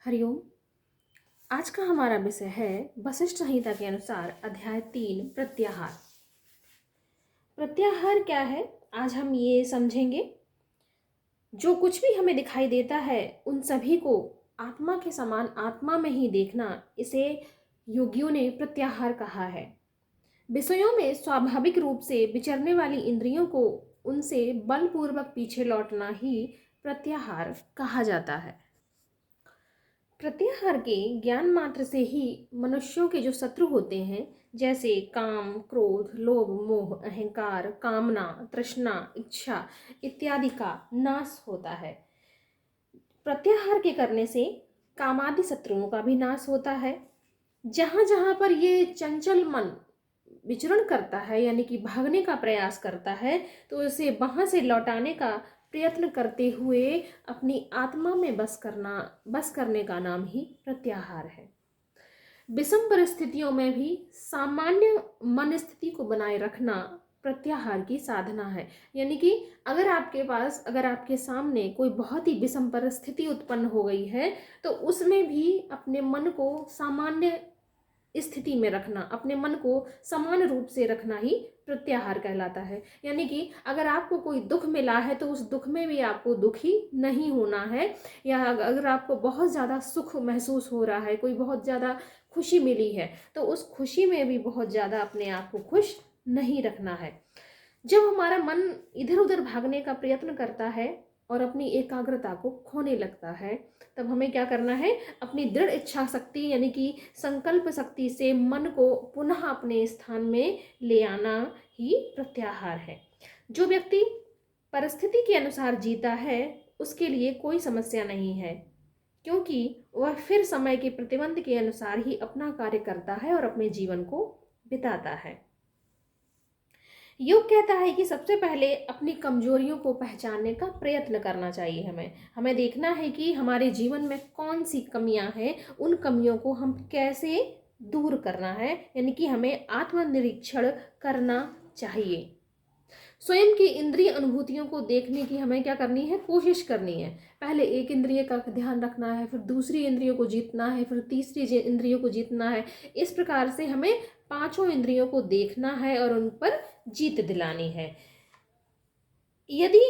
हरिओम। आज का हमारा विषय है वशिष्ठ संहिता के अनुसार अध्याय 3 प्रत्याहार। प्रत्याहार क्या है, आज हम ये समझेंगे। जो कुछ भी हमें दिखाई देता है उन सभी को आत्मा के समान आत्मा में ही देखना, इसे योगियों ने प्रत्याहार कहा है। विषयों में स्वाभाविक रूप से विचरने वाली इंद्रियों को उनसे बलपूर्वक पीछे लौटना ही प्रत्याहार कहा जाता है। प्रत्याहार के ज्ञान मात्र से ही मनुष्यों के जो शत्रु होते हैं, जैसे काम, क्रोध, लोभ, मोह, अहंकार, कामना, तृष्णा, इच्छा इत्यादि का नाश होता है। प्रत्याहार के करने से कामादि शत्रुओं का भी नाश होता है। जहाँ जहाँ पर ये चंचल मन विचरण करता है, यानी कि भागने का प्रयास करता है, तो उसे वहाँ से लौटाने का प्रयत्न करते हुए अपनी आत्मा में बस करने का नाम ही प्रत्याहार है। विषम परिस्थितियों में भी सामान्य मन स्थिति को बनाए रखना प्रत्याहार की साधना है। यानी कि अगर आपके सामने कोई बहुत ही विषम परिस्थिति उत्पन्न हो गई है, तो उसमें भी अपने मन को सामान्य स्थिति में रखना, अपने मन को समान रूप से रखना ही प्रत्याहार कहलाता है। यानी कि अगर आपको कोई दुख मिला है तो उस दुख में भी आपको दुखी नहीं होना है, या अगर आपको बहुत ज़्यादा सुख महसूस हो रहा है, कोई बहुत ज़्यादा खुशी मिली है, तो उस खुशी में भी बहुत ज़्यादा अपने आप को खुश नहीं रखना है। जब हमारा मन इधर उधर भागने का प्रयत्न करता है और अपनी एकाग्रता को खोने लगता है, तब हमें क्या करना है, अपनी दृढ़ इच्छा शक्ति यानी कि संकल्प शक्ति से मन को पुनः अपने स्थान में ले आना ही प्रत्याहार है। जो व्यक्ति परिस्थिति के अनुसार जीता है उसके लिए कोई समस्या नहीं है, क्योंकि वह फिर समय के प्रतिबंध के अनुसार ही अपना कार्य करता है और अपने जीवन को बिताता है। योग कहता है कि सबसे पहले अपनी कमजोरियों को पहचानने का प्रयत्न करना चाहिए। हमें देखना है कि हमारे जीवन में कौन सी कमियां हैं, उन कमियों को हम कैसे दूर करना है, यानी कि हमें आत्मनिरीक्षण करना चाहिए। स्वयं की इंद्रिय अनुभूतियों को देखने की हमें क्या करनी है, कोशिश करनी है। पहले एक इंद्रिय का ध्यान रखना है, फिर दूसरी इंद्रियों को जीतना है, फिर तीसरी इंद्रियों को जीतना है। इस प्रकार से हमें पांचों इंद्रियों को देखना है और उन पर जीत दिलानी है। यदि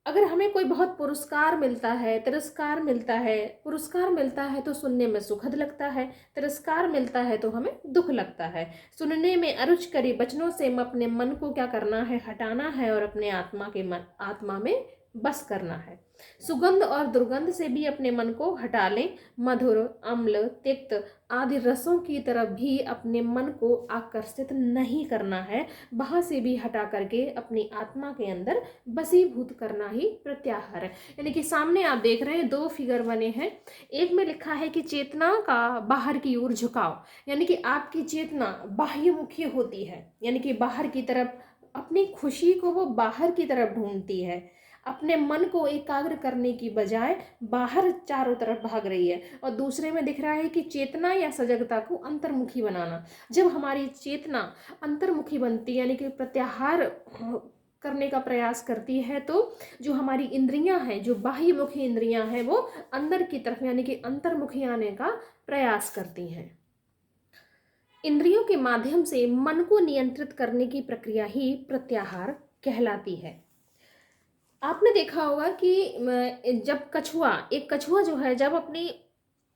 अगर हमें कोई बहुत पुरस्कार मिलता है, तिरस्कार मिलता है, पुरस्कार मिलता है तो सुनने में सुखद लगता है, तिरस्कार मिलता है तो हमें दुख लगता है। सुनने में अरुचिकरी वचनों से अपने मन को क्या करना है, हटाना है और अपने आत्मा में बस करना है। सुगंध और दुर्गंध से भी अपने मन को हटा लें। मधुर, अम्ल, तिक्त आदि रसों की तरफ भी अपने मन को आकर्षित नहीं करना है, वहां से भी हटा करके अपनी आत्मा के अंदर बसीभूत करना ही प्रत्याहार है। यानी कि सामने आप देख रहे हैं दो फिगर बने हैं। एक में लिखा है कि चेतना का बाहर की ओर झुकाव, यानी कि आपकी चेतना बाह्यमुखी होती है, यानी कि बाहर की तरफ अपनी खुशी को वो बाहर की तरफ ढूंढती है, अपने मन को एकाग्र करने की बजाय बाहर चारों तरफ भाग रही है। और दूसरे में दिख रहा है कि चेतना या सजगता को अंतर्मुखी बनाना। जब हमारी चेतना अंतर्मुखी बनती है, यानी कि प्रत्याहार करने का प्रयास करती है, तो जो हमारी इंद्रियां हैं, जो बाह्यमुखी इंद्रियां हैं, वो अंदर की तरफ यानी कि अंतर्मुखी आने का प्रयास करती हैं। इंद्रियों के माध्यम से मन को नियंत्रित करने की प्रक्रिया ही प्रत्याहार कहलाती है। आपने देखा होगा कि जब एक कछुआ जो है, जब अपनी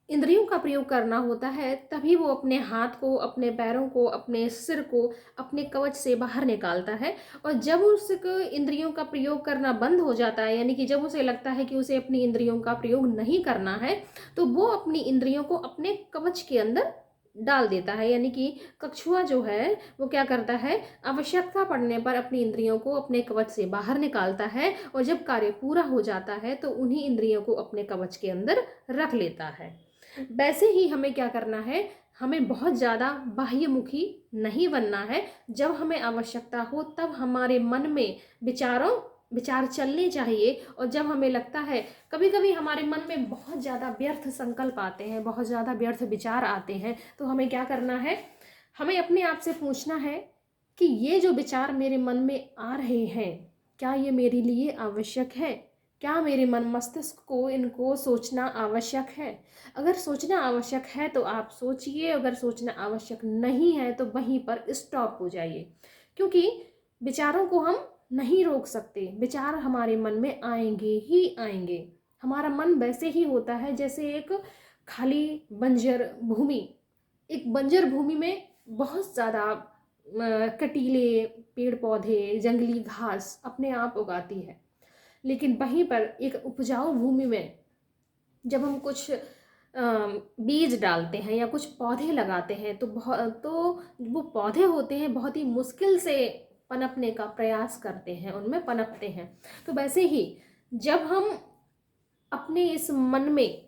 इंद्रियों का प्रयोग करना होता है, तभी वो अपने हाथ को, अपने पैरों को, अपने सिर को अपने कवच से बाहर निकालता है। और जब उसको इंद्रियों का प्रयोग करना बंद हो जाता है, यानी कि जब उसे लगता है कि उसे अपनी इंद्रियों का प्रयोग नहीं करना है, तो वो अपनी इंद्रियों को अपने कवच के अंदर डाल देता है। यानी कि कछुआ जो है वो क्या करता है, आवश्यकता पड़ने पर अपनी इंद्रियों को अपने कवच से बाहर निकालता है, और जब कार्य पूरा हो जाता है तो उन्हीं इंद्रियों को अपने कवच के अंदर रख लेता है। वैसे ही हमें क्या करना है, हमें बहुत ज़्यादा बाह्यमुखी नहीं बनना है। जब हमें आवश्यकता हो तब हमारे मन में विचार चलने चाहिए। और जब हमें लगता है, कभी कभी हमारे मन में बहुत ज़्यादा व्यर्थ संकल्प आते हैं, बहुत ज़्यादा व्यर्थ विचार आते हैं, तो हमें क्या करना है, हमें अपने आप से पूछना है कि ये जो विचार मेरे मन में आ रहे हैं, क्या ये मेरे लिए आवश्यक है? क्या मेरे मन मस्तिष्क को इनको सोचना आवश्यक है? अगर सोचना आवश्यक है तो आप सोचिए, अगर सोचना आवश्यक नहीं है तो वहीं पर स्टॉप हो जाइए, क्योंकि विचारों को हम नहीं रोक सकते। विचार हमारे मन में आएंगे ही आएंगे। हमारा मन वैसे ही होता है जैसे एक खाली बंजर भूमि। एक बंजर भूमि में बहुत ज़्यादा कटीले पेड़ पौधे, जंगली घास अपने आप उगाती है, लेकिन वहीं पर एक उपजाऊ भूमि में जब हम कुछ बीज डालते हैं या कुछ पौधे लगाते हैं तो वो पौधे होते हैं बहुत ही मुश्किल से पनपने का प्रयास करते हैं, उनमें पनपते हैं। तो वैसे ही जब हम अपने इस मन में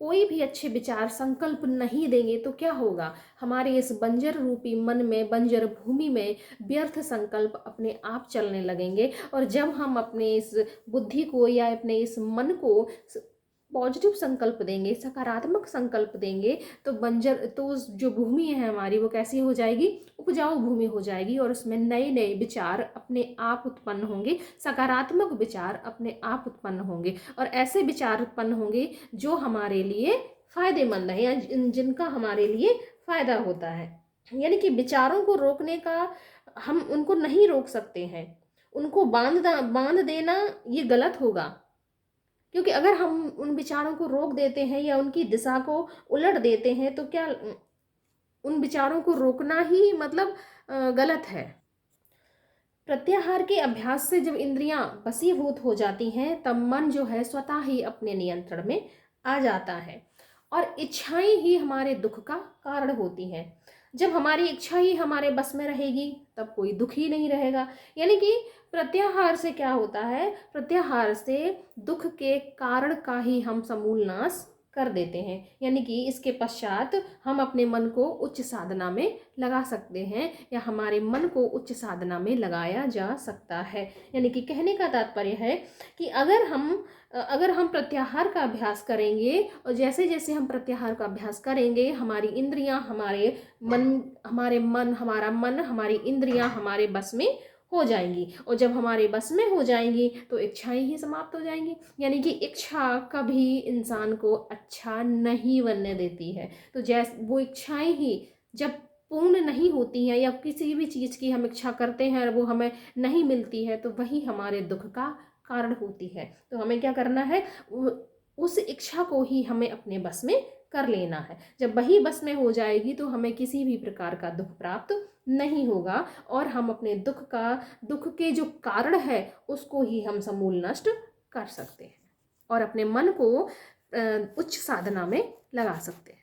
कोई भी अच्छे विचार संकल्प नहीं देंगे तो क्या होगा? हमारे इस बंजर रूपी मन में, बंजर भूमि में व्यर्थ संकल्प अपने आप चलने लगेंगे। और जब हम अपने इस बुद्धि को या अपने इस मन को पॉजिटिव संकल्प देंगे, सकारात्मक संकल्प देंगे, तो उस जो भूमि है हमारी, वो कैसी हो जाएगी? उपजाऊ भूमि हो जाएगी। और उसमें नए नए विचार अपने आप उत्पन्न होंगे, सकारात्मक विचार अपने आप उत्पन्न होंगे, और ऐसे विचार उत्पन्न होंगे जो हमारे लिए फायदेमंद है या जिनका हमारे लिए फायदा होता है। यानी कि विचारों को रोकने का, हम उनको नहीं रोक सकते हैं, उनको बांध देना ये गलत होगा। क्योंकि अगर हम उन विचारों को रोक देते हैं या उनकी दिशा को उलट देते हैं तो क्या उन विचारों को रोकना ही मतलब गलत है। प्रत्याहार के अभ्यास से जब इंद्रियां वशीभूत हो जाती हैं तब मन जो है स्वतः ही अपने नियंत्रण में आ जाता है, और इच्छाएं ही हमारे दुख का कारण होती हैं। जब हमारी इच्छा ही हमारे बस में रहेगी तब कोई दुख ही नहीं रहेगा। यानी कि प्रत्याहार से क्या होता है? प्रत्याहार से दुख के कारण का ही हम समूल नाश कर देते हैं। यानी कि इसके पश्चात हम अपने मन को उच्च साधना में लगा सकते हैं, या हमारे मन को उच्च साधना में लगाया जा सकता है। यानी कि कहने का तात्पर्य है कि अगर हम प्रत्याहार का अभ्यास करेंगे, और जैसे जैसे हम प्रत्याहार का अभ्यास करेंगे, हमारी इंद्रियां, हमारा मन, हमारी इंद्रियां हमारे बस में हो जाएंगी। और जब हमारे बस में हो जाएंगी तो इच्छाएं ही समाप्त हो जाएंगी। यानी कि इच्छा कभी इंसान को अच्छा नहीं बनने देती है। तो जैसे वो इच्छाएं ही जब पूर्ण नहीं होती हैं, या किसी भी चीज़ की हम इच्छा करते हैं और वो हमें नहीं मिलती है, तो वही हमारे दुख का कारण होती है। तो हमें क्या करना है? उस इच्छा को ही हमें अपने बस में कर लेना है। जब वही बस में हो जाएगी तो हमें किसी भी प्रकार का दुख प्राप्त नहीं होगा, और हम अपने दुख के जो कारण है उसको ही हम समूल नष्ट कर सकते हैं, और अपने मन को उच्च साधना में लगा सकते हैं।